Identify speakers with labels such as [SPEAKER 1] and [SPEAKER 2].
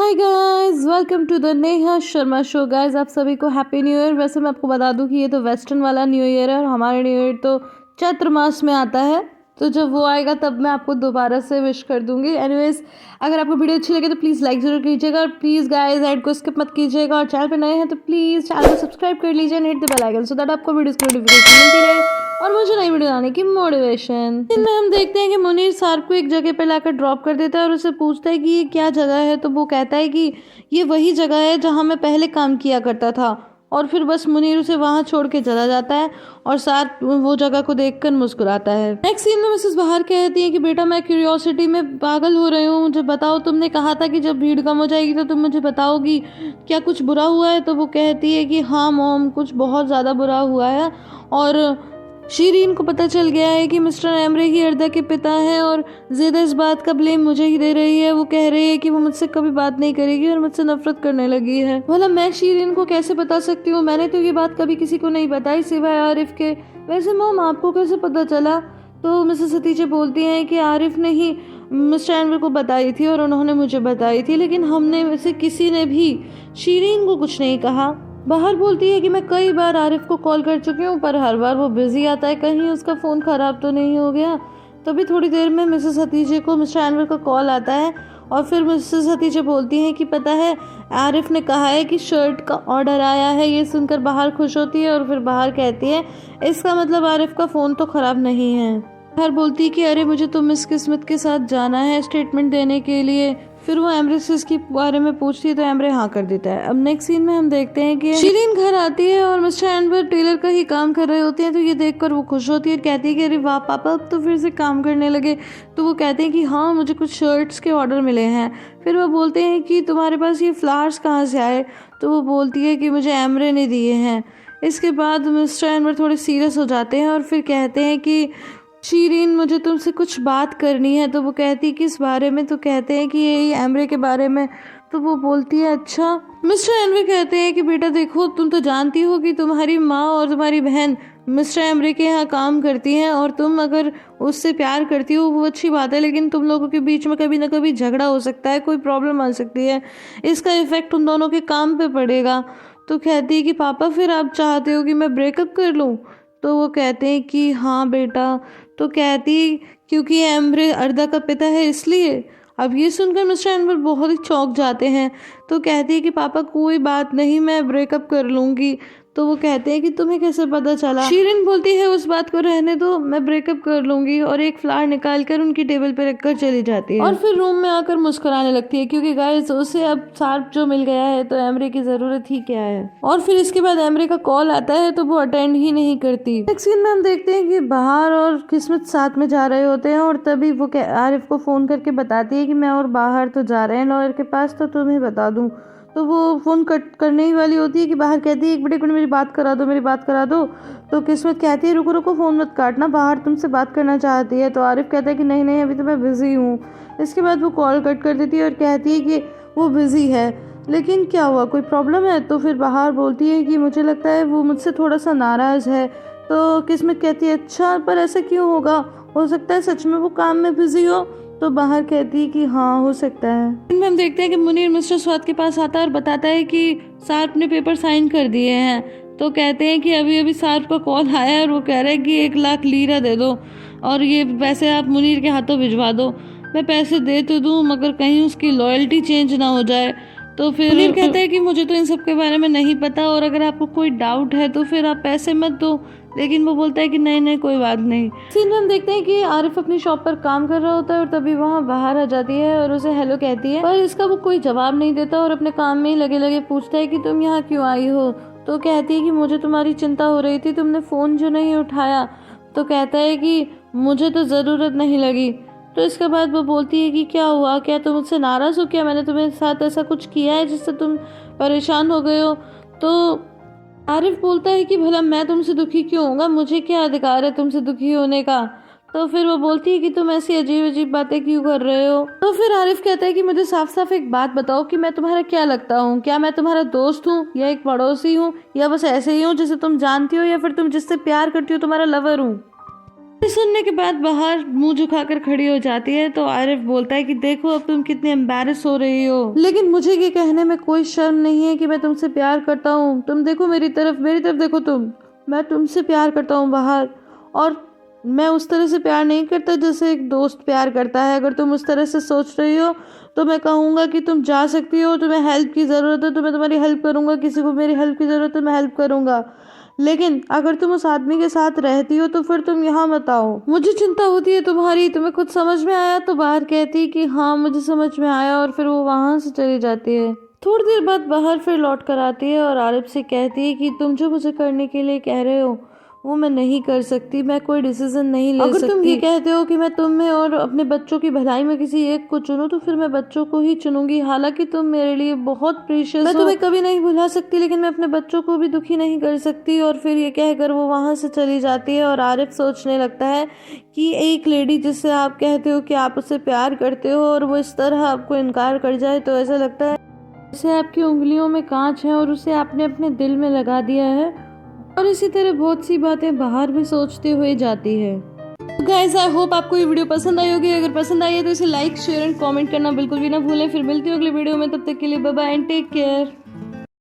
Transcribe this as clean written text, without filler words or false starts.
[SPEAKER 1] Hi guys, welcome to the Neha Sharma show. Guys, आप सभी को हैप्पी न्यू ईयर। वैसे मैं आपको बता दूं कि ये तो वेस्टर्न वाला न्यू ईयर है और हमारा न्यू ईयर तो चैत्र मास में आता है। तो जब वो आएगा तब मैं आपको दोबारा से विश कर दूंगी। एनीवेज, अगर आपको वीडियो अच्छी लगे तो प्लीज़ लाइक ज़रूर कीजिएगा और प्लीज़ गाइस ऐड को स्किप मत कीजिएगा। और चैनल पे नए हैं तो प्लीज़ चैनल को सब्सक्राइब कर लीजिए and hit the bell icon so that आपको वीडियोस की नोटिफिकेशन मिलती रहे और मुझे नई वीडियो आने की मोटिवेशन। इनमें हम देखते हैं कि मुनीर सार्प को एक जगह पे लाकर ड्रॉप कर देता है और उसे पूछता है कि ये क्या जगह है। तो वो कहता है कि ये वही जगह है जहाँ मैं पहले काम किया करता था। और फिर बस मुनीर उसे वहाँ छोड़ के चला जाता है और साथ वो जगह को देखकर मुस्कुराता है। नेक्स्ट सीन में मिसेस बाहर कहती है कि बेटा, मैं क्यूरियोसिटी में पागल हो रही हूँ, मुझे बताओ, तुमने कहा था कि जब भीड़ कम हो जाएगी तो तुम मुझे बताओगी, क्या कुछ बुरा हुआ है? तो वो कहती है कि हाँ मॉम, कुछ बहुत ज़्यादा बुरा हुआ है और शीरीन को पता चल गया है कि मिस्टर एमरे ही अर्दा के पिता हैं और ज़िदा इस बात का ब्लेम मुझे ही दे रही है। वो कह रही है कि वो मुझसे कभी बात नहीं करेगी और मुझसे नफरत करने लगी है। भला मैं शीरीन को कैसे बता सकती हूँ? मैंने तो ये बात कभी किसी को नहीं बताई सिवाय आरिफ के। वैसे मॉम, आपको कैसे पता चला? तो मिसेस हतीजे बोलती हैं कि आरिफ ने ही मिस्टर एमरे को बताई थी और उन्होंने मुझे बताई थी, लेकिन हमने में से किसी ने भी शीरीन को कुछ नहीं कहा। बाहर बोलती है कि मैं कई बार आरिफ को कॉल कर चुकी हूँ पर हर बार वो बिजी आता है, कहीं उसका फ़ोन ख़राब तो नहीं हो गया। तभी थोड़ी देर में मिसेस हतीजे को मिस्टर एनवर का कॉल आता है और फिर मिसेस हतीजे बोलती हैं कि पता है, आरिफ ने कहा है कि शर्ट का ऑर्डर आया है। ये सुनकर बाहर खुश होती है और फिर बाहर कहती है इसका मतलब आरिफ का फ़ोन तो ख़राब नहीं है। बाहर बोलती है कि अरे मुझे तो मिस किस्मत के साथ जाना है स्टेटमेंट देने के लिए। फिर वो एमरे से इसके बारे में पूछती है तो एमरे हाँ कर देता है। अब नेक्स्ट सीन में हम देखते हैं कि शीरीन घर आती है और मिस्टर एनवर टेलर का ही काम कर रहे होते हैं। तो ये देखकर वो खुश होती है और कहती है कि अरे वाह पापा, अब तो फिर से काम करने लगे। तो वो कहते हैं कि हाँ, मुझे कुछ शर्ट्स के ऑर्डर मिले हैं। फिर वो बोलते हैं कि तुम्हारे पास ये फ्लावर्स कहाँ से आए? तो वो बोलती है कि मुझे एमरे ने दिए हैं। इसके बाद मिस्टर एनवर थोड़े सीरियस हो जाते हैं और फिर कहते हैं कि शीरीन, मुझे तुमसे कुछ बात करनी है। तो वो कहती है किस बारे में? तो कहते हैं कि यही एमरे के बारे में। तो वो बोलती है अच्छा। मिस्टर एनवर कहते हैं कि बेटा देखो, तुम तो जानती हो कि तुम्हारी माँ और तुम्हारी बहन मिस्टर एमरे के यहाँ काम करती हैं और तुम अगर उससे प्यार करती हो वो अच्छी बात है, लेकिन तुम लोगों के बीच में कभी ना कभी झगड़ा हो सकता है, कोई प्रॉब्लम आ सकती है, इसका इफेक्ट उन दोनों के काम पे पड़ेगा। तो कहती है कि पापा, फिर आप चाहते हो कि मैं ब्रेकअप कर लूँ? तो वो कहते हैं कि हाँ बेटा। तो कहती क्योंकि एमरे अर्दा का पिता है इसलिए। अब ये सुनकर मिस्टर एनवर बहुत ही चौंक जाते हैं। तो कहती है कि पापा कोई बात नहीं, मैं ब्रेकअप कर लूँगी। तो वो कहते हैं कि तुम्हें कैसे पता चला? शीरीन बोलती है उस बात को रहने दो, मैं ब्रेकअप कर लूँगी, और एक फ्लावर निकाल कर उनकी टेबल पर रखकर चली जाती है और फिर रूम में आकर मुस्कुराने लगती है क्योंकि गाइस उसे अब सार्प जो मिल गया है तो एमरे की ज़रूरत ही क्या है। और फिर इसके बाद एमरे का कॉल आता है तो वो अटेंड ही नहीं करती। नेक्स्ट सीन में हम देखते हैं कि बाहर और किस्मत साथ में जा रहे होते हैं और तभी वो आरिफ को फ़ोन करके बताती है कि मैं और बाहर तो जा रहे हैं लॉयर के पास, तो तुम्हें बता दूँ। तो वो फ़ोन कट करने ही वाली होती है कि बाहर कहती है एक मिनट मेरी बात करा दो, मेरी बात करा दो। तो किस्मत कहती है रुको रुको, फ़ोन मत काटना, बाहर तुमसे बात करना चाहती है। तो आरिफ कहता है कि नहीं नहीं, अभी तो मैं बिज़ी हूँ। इसके बाद वो कॉल कट कर देती है और कहती है कि वो बिज़ी है, लेकिन क्या हुआ, कोई प्रॉब्लम है? तो फिर बाहर बोलती है कि मुझे लगता है वो मुझसे थोड़ा सा नाराज़ है। तो किस्मत कहती है अच्छा, पर ऐसा क्यों होगा? हो सकता है सच में वो काम में बिज़ी हो। तो बाहर कहती है कि हाँ हो सकता है। इनमें हम देखते हैं कि मुनीर मिस्टर स्वाद के पास आता है और बताता है कि सार्प ने पेपर साइन कर दिए हैं। तो कहते हैं कि अभी अभी सार्प का कॉल आया है और वो कह रहा है कि 1 लाख लीरा दे दो और ये पैसे आप मुनीर के हाथों भिजवा दो। मैं पैसे दे तो दूँ मगर कहीं उसकी लॉयल्टी चेंज ना हो जाए। तो फिर मुनीर कहता है कि मुझे तो इन सब के बारे में नहीं पता और अगर आपको कोई डाउट है तो फिर आप पैसे मत दो, लेकिन वो बोलता है कि नहीं नहीं कोई बात नहीं। सीन में हम देखते हैं कि आरिफ अपनी शॉप पर काम कर रहा होता है और तभी वहाँ बाहर आ जाती है और उसे हेलो कहती है, पर इसका वो कोई जवाब नहीं देता और अपने काम में ही लगे लगे पूछता है कि तुम यहाँ क्यों आई हो? तो कहती है कि मुझे तुम्हारी चिंता हो रही थी, तुमने फ़ोन जो नहीं उठाया। तो कहता है कि मुझे तो ज़रूरत नहीं लगी। तो इसके बाद वो बोलती है कि क्या हुआ, क्या तुम मुझसे नाराज़ हो? क्या मैंने तुम्हारे साथ ऐसा कुछ किया है जिससे तुम परेशान हो गए हो? तो आरिफ बोलता है कि भला मैं तुमसे दुखी क्यों होऊंगा, मुझे क्या अधिकार है तुमसे दुखी होने का? तो फिर वो बोलती है कि तुम ऐसी अजीब अजीब बातें क्यों कर रहे हो? तो फिर आरिफ कहता है कि मुझे साफ साफ एक बात बताओ कि मैं तुम्हारा क्या लगता हूँ? क्या मैं तुम्हारा दोस्त हूँ या एक पड़ोसी हूँ या बस ऐसे ही हूँ जिसे तुम जानती हो या फिर तुम जिससे प्यार करती हो तुम्हारा लवर हूँ? सुनने के बाद बाहर मुंह झुकाकर खड़ी हो जाती है तो आरिफ बोलता है कि देखो अब तुम कितनी एम्बैरेस हो रही हो, लेकिन मुझे ये कहने में कोई शर्म नहीं है कि मैं तुमसे प्यार करता हूँ। तुम देखो मेरी तरफ देखो तुम, मैं तुमसे प्यार करता हूँ बाहर, और मैं उस तरह से प्यार नहीं करता जैसे एक दोस्त प्यार करता है। अगर तुम उस तरह से सोच रही हो तो मैं कहूँगा कि तुम जा सकती हो, तुम्हें हेल्प की ज़रूरत है तो मैं तुम्हारी हेल्प करूँगा, किसी को मेरी हेल्प की ज़रूरत है मैं हेल्प करूँगा, लेकिन अगर तुम उस आदमी के साथ रहती हो तो फिर तुम यहाँ मत आओ। मुझे चिंता होती है तुम्हारी, तुम्हें खुद समझ में आया? तो बाहर कहती है कि हाँ मुझे समझ में आया, और फिर वो वहाँ से चली जाती है। थोड़ी देर बाद बाहर फिर लौट कर आती है और आरिफ से कहती है कि तुम जो मुझे करने के लिए कह रहे हो वो मैं नहीं कर सकती, मैं कोई डिसीजन नहीं ले सकती। अगर तुम ये कहते हो कि मैं तुम में और अपने बच्चों की भलाई में किसी एक को चुनूं तो फिर मैं बच्चों को ही चुनूंगी। हालांकि तुम मेरे लिए बहुत प्रीशियस हो, मैं तुम्हें कभी नहीं भुला सकती, लेकिन मैं अपने बच्चों को भी दुखी नहीं कर सकती। और फिर ये कहकर वो वहाँ से चली जाती है और आरिफ सोचने लगता है कि एक लेडी जिससे आप कहते हो कि आप उससे प्यार करते हो और वो इस तरह आपको इनकार कर जाए तो ऐसा लगता है जैसे आपकी उंगलियों में कांच है और उसे आपने अपने दिल में लगा दिया है। और इसी तरह बहुत सी बातें बाहर भी सोचते हुए जाती है। गाइस आई होप आपको ये वीडियो पसंद आई होगी। अगर पसंद आई है तो इसे लाइक शेयर एंड कमेंट करना बिल्कुल भी ना भूलें। फिर मिलती हूँ अगली वीडियो में, तब तक के लिए bye bye and take care.